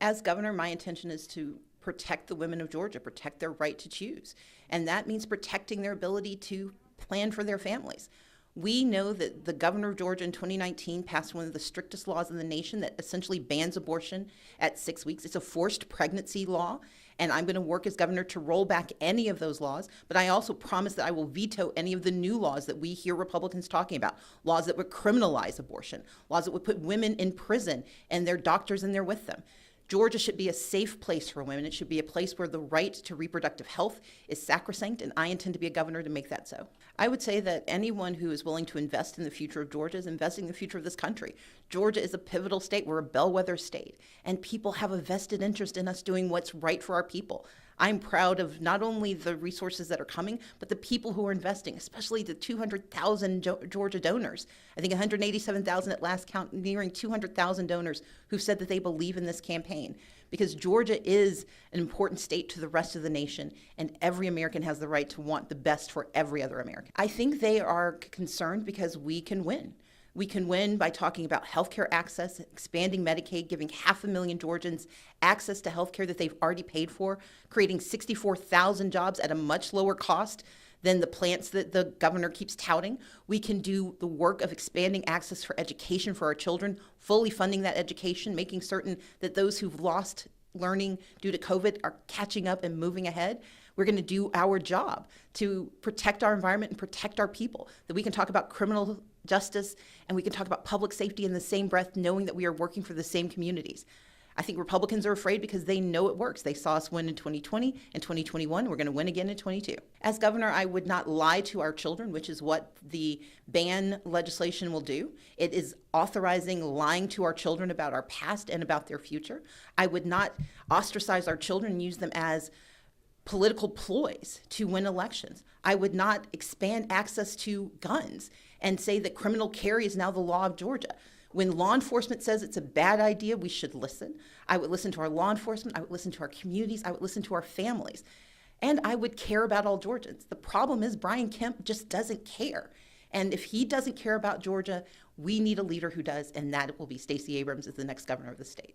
As governor, my intention is to protect the women of Georgia, protect their right to choose. And that means protecting their ability to plan for their families. We know that the governor of Georgia in 2019 passed one of the strictest laws in the nation that essentially bans abortion at 6 weeks. It's a forced pregnancy law, and I'm going to work as governor to roll back any of those laws. But I also promise that I will veto any of the new laws that we hear Republicans talking about, laws that would criminalize abortion, laws that would put women in prison and their doctors in there with them. Georgia should be a safe place for women. It should be a place where the right to reproductive health is sacrosanct, and I intend to be a governor to make that so. I would say that anyone who is willing to invest in the future of Georgia is investing in the future of this country. Georgia is a pivotal state. We're a bellwether state, and people have a vested interest in us doing what's right for our people. I'm proud of not only the resources that are coming, but the people who are investing, especially the 200,000 Georgia donors. I think 187,000 at last count, nearing 200,000 donors who've said that they believe in this campaign. Because Georgia is an important state to the rest of the nation, and every American has the right to want the best for every other American. I think they are concerned because we can win. We can win by talking about healthcare access, expanding Medicaid, giving 500,000 Georgians access to healthcare that they've already paid for, creating 64,000 jobs at a much lower cost than the plants that the governor keeps touting. We can do the work of expanding access for education for our children, fully funding that education, making certain that those who've lost learning due to COVID are catching up and moving ahead. We're going to do our job to protect our environment and protect our people, that we can talk about criminal justice and we can talk about public safety in the same breath, knowing that we are working for the same communities. I think Republicans are afraid because they know it works. They saw us win in 2020 and 2021. We're going to win again in 22. As governor, I would not lie to our children, which is what the ban legislation will do. It is authorizing lying to our children about our past and about their future. I would not ostracize our children and use them as political ploys to win elections. I would not expand access to guns and say that criminal carry is now the law of Georgia. When law enforcement says it's a bad idea, we should listen. I would listen to our law enforcement. I would listen to our communities. I would listen to our families. And I would care about all Georgians. The problem is Brian Kemp just doesn't care. And if he doesn't care about Georgia, we need a leader who does, and that will be Stacey Abrams as the next governor of the state.